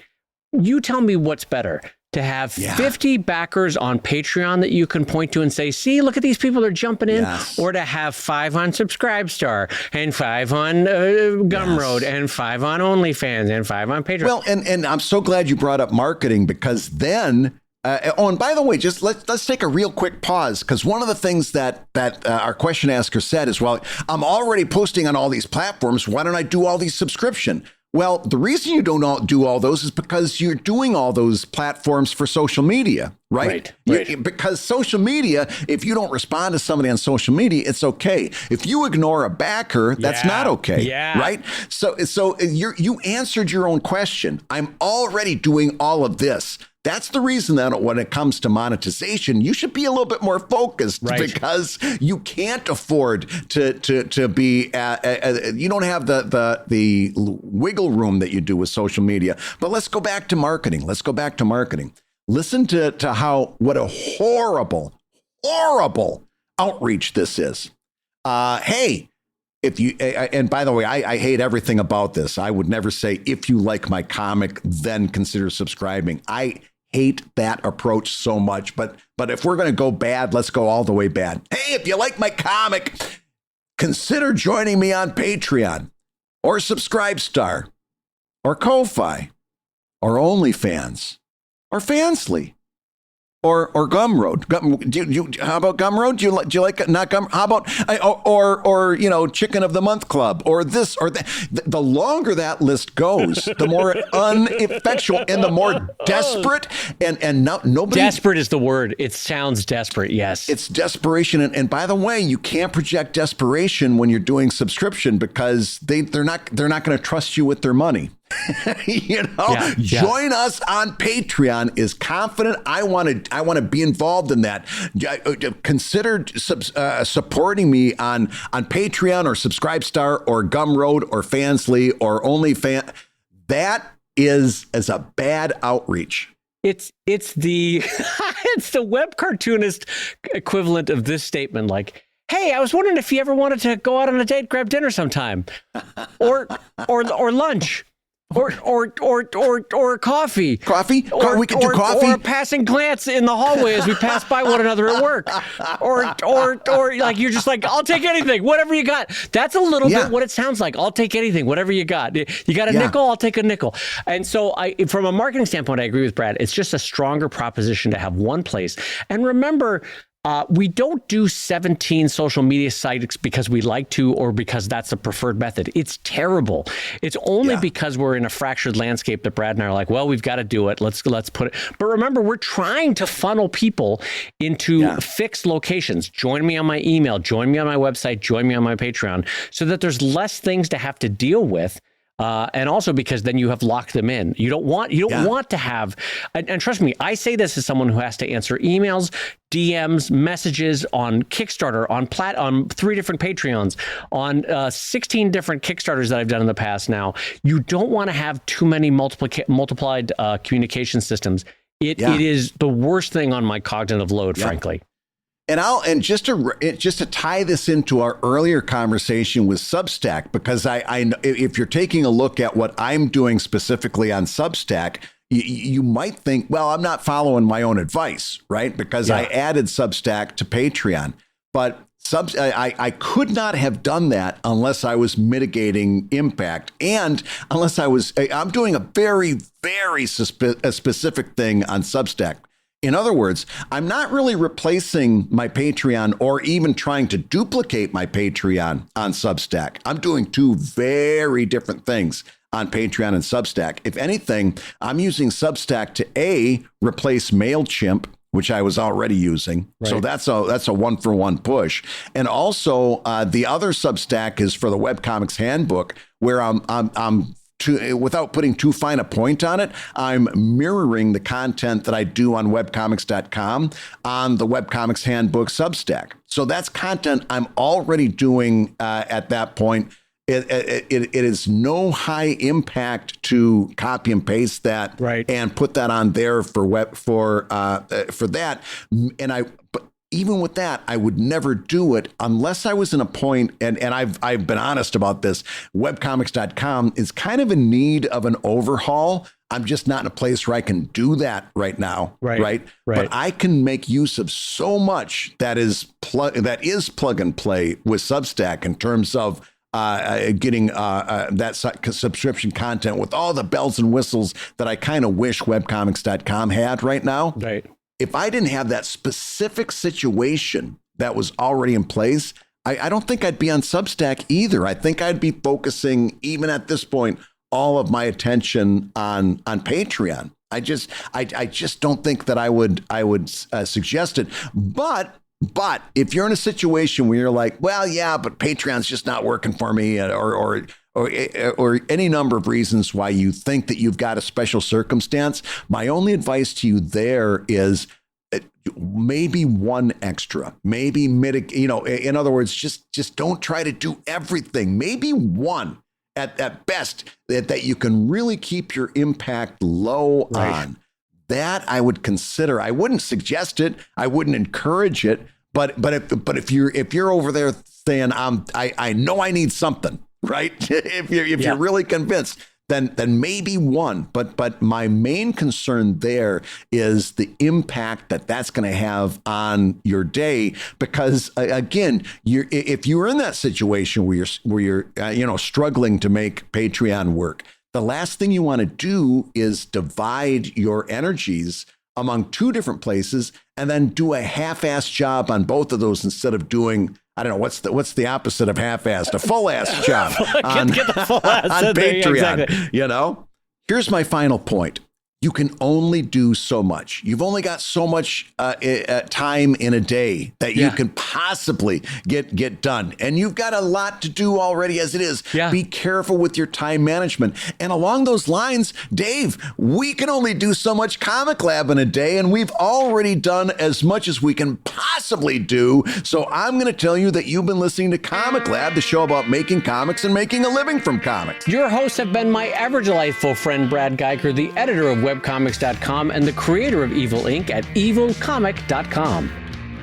you tell me what's better, to have 50 backers on Patreon that you can point to and say, see, look at these people, they're jumping in, or to have 5 on Subscribestar and 5 on Gumroad and 5 on OnlyFans and 5 on Patreon. Well, and I'm so glad you brought up marketing, because then, and by the way, just let's take a real quick pause, because one of the things that our question asker said is, well, I'm already posting on all these platforms. Why don't I do all these subscription? Well, the reason you don't do all those is because you're doing all those platforms for social media, right? Because social media, if you don't respond to somebody on social media, it's okay. If you ignore a backer, that's not okay, right? So you answered your own question. I'm already doing all of this. That's the reason that when it comes to monetization, you should be a little bit more focused, because you can't afford to be, you don't have the wiggle room that you do with social media. But let's go back to marketing. Listen to what a horrible outreach this is. Hey, if you, and by the way, I hate everything about this. I would never say, if you like my comic, then consider subscribing. I hate that approach so much, but if we're going to go bad, let's go all the way bad. Hey, if you like my comic, consider joining me on Patreon or Subscribestar or Ko-Fi or OnlyFans or Fansly or Gumroad. How about Gumroad? Do you like not Gum? How about or Chicken of the Month Club or this or that? The longer that list goes, the more ineffectual and the more desperate and nobody. Desperate is the word. It sounds desperate. Yes, it's desperation. And by the way, you can't project desperation when you're doing subscription, because they're not going to trust you with their money. Join us on Patreon is confident. I want to be involved in that. Consider supporting me on Patreon or Subscribestar or Gumroad or Fansly or OnlyFans. That is a bad outreach. It's the it's the web cartoonist equivalent of this statement, like, hey, I was wondering if you ever wanted to go out on a date, grab dinner sometime, or lunch. Or coffee. We could do coffee. Or a passing glance in the hallway as we pass by one another at work. Or like, you're just like, I'll take anything, whatever you got. That's a little bit what it sounds like. I'll take anything, whatever you got. You got a nickel, I'll take a nickel. And so from a marketing standpoint, I agree with Brad. It's just a stronger proposition to have one place. And remember, we don't do 17 social media sites because we like to or because that's the preferred method. It's terrible. It's only because we're in a fractured landscape that Brad and I are like, well, we've got to do it. Let's put it. But remember, we're trying to funnel people into fixed locations. Join me on my email. Join me on my website. Join me on my Patreon, so that there's less things to have to deal with. And also because then you have locked them in. You don't want to have, and trust me, I say this as someone who has to answer emails, DMs, messages on Kickstarter, on 3 different Patreons, on 16 different Kickstarters that I've done in the past now. You don't want to have too many multiplied communication systems. It is the worst thing on my cognitive load, frankly. And just to tie this into our earlier conversation with Substack, because I if you're taking a look at what I'm doing specifically on Substack, you might think, well, I'm not following my own advice, right? Because I added Substack to Patreon. but I could not have done that unless I was mitigating impact and unless I'm doing a very, very specific thing on Substack. In other words, I'm not really replacing my Patreon or even trying to duplicate my Patreon on Substack. I'm doing two very different things on Patreon and Substack. If anything, I'm using Substack to replace MailChimp, which I was already using. Right. So that's a 1-for-1 push. And also the other Substack is for the Webcomics Handbook, where without putting too fine a point on it, I'm mirroring the content that I do on webcomics.com on the Webcomics Handbook Substack. So that's content I'm already doing at that point. It is no high impact to copy and paste that and put that on there for that. But even with that, I would never do it unless I was in a point, and I've been honest about this. Webcomics.com is kind of in need of an overhaul. I'm just not in a place where I can do that right now. Right. But I can make use of so much that is plug and play with Substack in terms of getting that subscription content with all the bells and whistles that I kind of wish webcomics.com had right now. Right. If I didn't have that specific situation that was already in place, I don't think I'd be on Substack either. I think I'd be focusing, even at this point, all of my attention on Patreon. I just don't think that I would suggest it. But if you're in a situation where you're like, well, yeah, but Patreon's just not working for me, or any number of reasons why you think that you've got a special circumstance, my only advice to you there is maybe one extra, maybe in other words, just don't try to do everything. Maybe one at best that you can really keep your impact low on. That I would consider. I wouldn't suggest it. I wouldn't encourage it. But if you're over there saying I know I need something, right? if you're really convinced, then maybe one. But my main concern there is the impact that's going to have on your day, because again, if you're in that situation where you're struggling to make Patreon work, the last thing you want to do is divide your energies among two different places and then do a half-assed job on both of those instead of doing, I don't know, what's the opposite of half-assed? A full-assed job on Patreon. Exactly. Here's my final point. You can only do so much. You've only got so much time in a day that you can possibly get done. And you've got a lot to do already as it is. Yeah. Be careful with your time management. And along those lines, Dave, we can only do so much Comic Lab in a day, and we've already done as much as we can possibly do. So I'm going to tell you that you've been listening to Comic Lab, the show about making comics and making a living from comics. Your hosts have been my ever delightful friend, Brad Geiger, the editor of webcomics.com and the creator of Evil Inc. at evilcomic.com.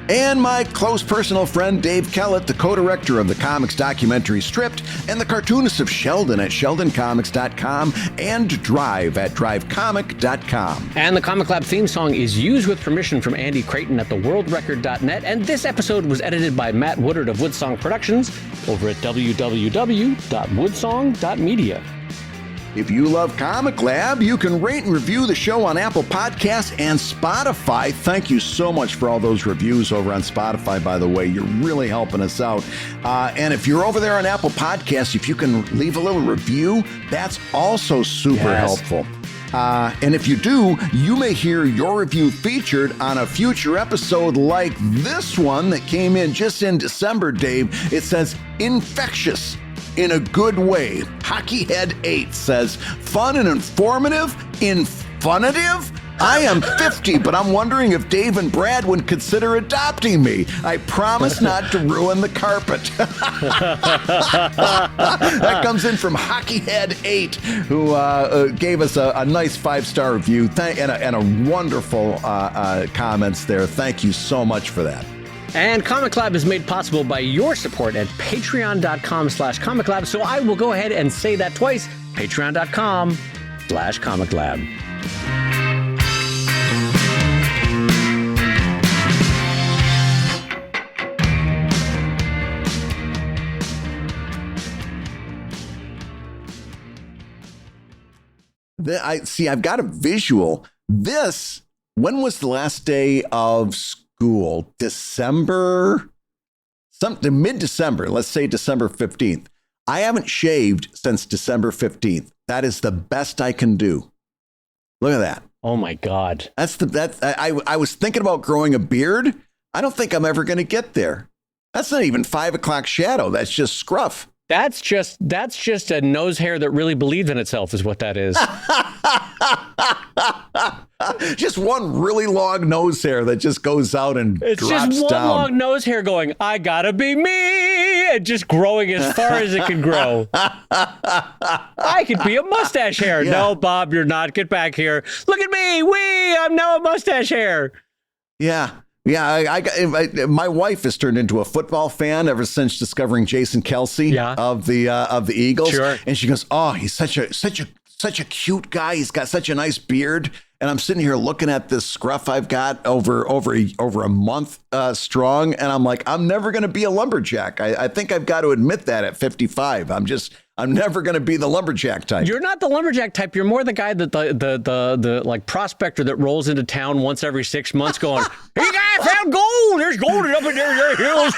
And my close personal friend, Dave Kellett, the co-director of the comics documentary Stripped and the cartoonist of Sheldon at sheldoncomics.com and Drive at drivecomic.com. And the Comic Lab theme song is used with permission from Andy Creighton at theworldrecord.net. And this episode was edited by Matt Woodard of Woodsong Productions over at www.woodsong.media. If you love Comic Lab, you can rate and review the show on Apple Podcasts and Spotify. Thank you so much for all those reviews over on Spotify, by the way. You're really helping us out. And if you're over there on Apple Podcasts, if you can leave a little review, that's also super helpful. And if you do, you may hear your review featured on a future episode like this one that came in just in December, Dave. It says, infectious. In a good way. Hockeyhead8 says, fun and informative? Infunitive? I am 50, but I'm wondering if Dave and Brad would consider adopting me. I promise not to ruin the carpet. That comes in from Hockeyhead8, who gave us a nice 5-star review and a wonderful comments there. Thank you so much for that. And Comic Lab is made possible by your support at patreon.com/comiclab. So I will go ahead and say that twice, patreon.com/comiclab. I see. I've got a visual. This. When was the last day of school? December. Something mid-December. Let's say December 15th. I haven't shaved since December 15th. That is the best I can do. Look at that. Oh my God. I was thinking about growing a beard. I don't think I'm ever going to get there. That's not even 5 o'clock shadow. That's just scruff. That's just a nose hair that really believes in itself is what that is. Just one really long nose hair that just goes out and it's drops just one down. long nose hair going, I gotta be me, and just growing as far as it can grow. I could be a mustache hair. Yeah. No, Bob, you're not. Get back here. Look at me. I'm now a mustache hair. Yeah. Yeah, my wife has turned into a football fan ever since discovering Jason Kelsey of the Eagles. Sure. And she goes, "Oh, he's such a cute guy. He's got such a nice beard." And I'm sitting here looking at this scruff I've got over a month strong, and I'm like, I'm never going to be a lumberjack. I think I've got to admit that at 55. I'm never going to be the lumberjack type. You're not the lumberjack type. You're more the guy that the like prospector that rolls into town once every 6 months going, hey guys, I found gold. There's gold up in there hills.